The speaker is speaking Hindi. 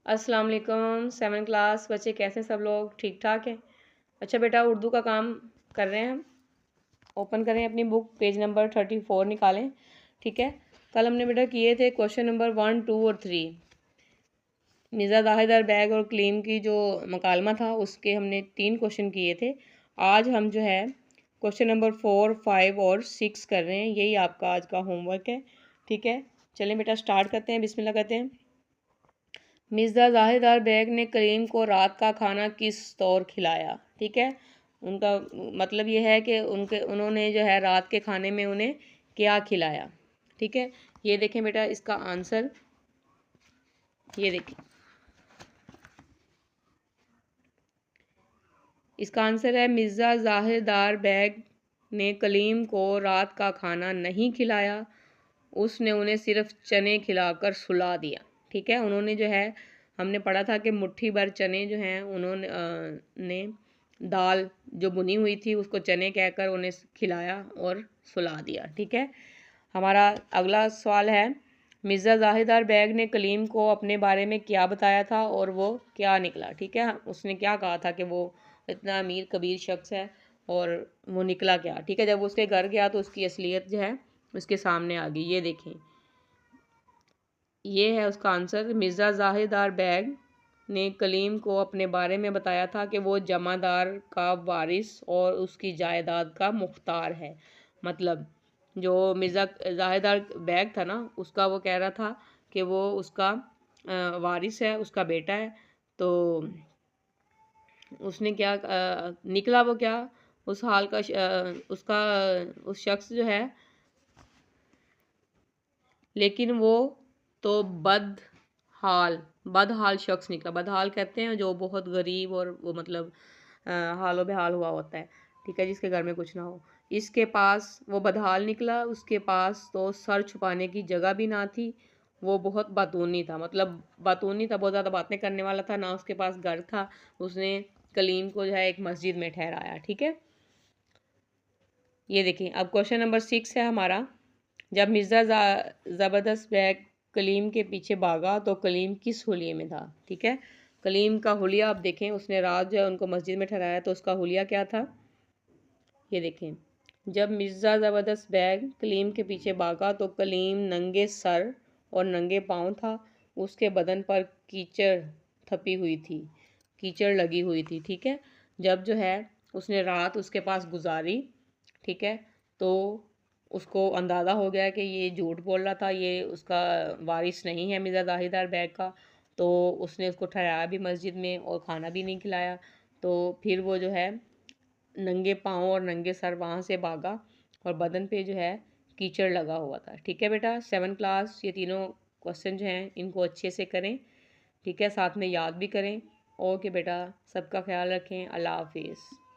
अस्सलाम वालेकुम। 7 क्लास बच्चे कैसे हैं? सब लोग ठीक ठाक हैं? अच्छा बेटा, उर्दू का काम कर रहे हैं हम। ओपन करें अपनी बुक, पेज नंबर 34 निकालें। ठीक है, कल हमने बेटा किए थे क्वेश्चन नंबर 1, 2 और 3। मिर्ज़ा जाहिद बैग और क्लीम की जो मकालमा था उसके हमने 3 क्वेश्चन किए थे। आज हम जो है क्वेश्चन नंबर 4, 5 और 6 कर रहे हैं। यही आपका आज का होमवर्क है। ठीक है, चलें बेटा स्टार्ट करते हैं। बिस्मिल्लाह कहते हैं। मिर्ज़ा जाहिद बैग ने करीम को रात का खाना किस तौर खिलाया? ठीक है, उनका मतलब ये है कि उन्होंने जो है रात के खाने में उन्हें क्या खिलाया। ठीक है, ये देखें बेटा इसका आंसर, ये देखें इसका आंसर है मिर्ज़ा जाहिद बैग ने कलीम को रात का खाना नहीं खिलाया, उसने उन्हें सिर्फ चने खिलाकर सुला दिया। ठीक है, उन्होंने जो है हमने पढ़ा था कि मुट्ठी भर चने जो हैं उन्होंने ने दाल जो बुनी हुई थी उसको चने कहकर उन्हें खिलाया और सुला दिया। ठीक है, हमारा अगला सवाल है मिर्ज़ा जाहिदार बैग ने कलीम को अपने बारे में क्या बताया था और वो क्या निकला। ठीक है, उसने क्या कहा था कि वो इतना अमीर कबीर शख्स है और वो निकला क्या। ठीक है, जब उसके घर गया तो उसकी असलियत जो है उसके सामने आ गई। ये देखें, ये है उसका आंसर। मिर्ज़ा जाहिदार बैग ने कलीम को अपने बारे में बताया था कि वो जमादार का वारिस और उसकी जायदाद का मुख्तार है। मतलब जो मिर्ज़ा जाहिदार बैग था ना, उसका वो कह रहा था कि वो उसका वारिस है, उसका बेटा है। तो उसने क्या निकला वो क्या, उस हाल का उसका उस शख्स जो है, लेकिन वो तो बदहाल शख्स निकला। बदहाल कहते हैं जो बहुत गरीब और वो मतलब हालो बेहाल हुआ होता है। ठीक है, जिसके घर में कुछ ना हो। इसके पास वो बदहाल निकला, उसके पास तो सर छुपाने की जगह भी ना थी। वो बहुत बातूनी था, मतलब बातूनी था, बहुत ज़्यादा बातें करने वाला था। ना उसके पास घर था। उसने कलीम को जो है एक मस्जिद में ठहराया। ठीक है, ये देखिए अब क्वेश्चन नंबर 6 है हमारा। जब मिर्ज़ा ज़बरदस्त बैग कलीम के पीछे भागा तो कलीम किस हुलिये में था। ठीक है, कलीम का हुलिया आप देखें, उसने रात जो है उनको मस्जिद में ठहराया तो उसका हुलिया क्या था। ये देखें, जब मिर्ज़ा ज़बरदस्त बैग कलीम के पीछे भागा तो कलीम नंगे सर और नंगे पाँव था। उसके बदन पर कीचड़ थपी हुई थी, कीचड़ लगी हुई थी। ठीक है, जब जो है उसने रात उसके पास गुजारी, ठीक है, तो उसको अंदाज़ा हो गया कि ये झूठ बोल रहा था, ये उसका वारिस नहीं है मिर्ज़ा जाहिदार बैग का। तो उसने उसको ठहराया भी मस्जिद में और खाना भी नहीं खिलाया। तो फिर वो जो है नंगे पाँव और नंगे सर वहाँ से भागा और बदन पे जो है कीचड़ लगा हुआ था। ठीक है बेटा, 7 क्लास ये तीनों क्वेश्चन जो हैं इनको अच्छे से करें। ठीक है, साथ में याद भी करें। ओके बेटा, सबका ख्याल रखें। अल्लाह हाफिज़।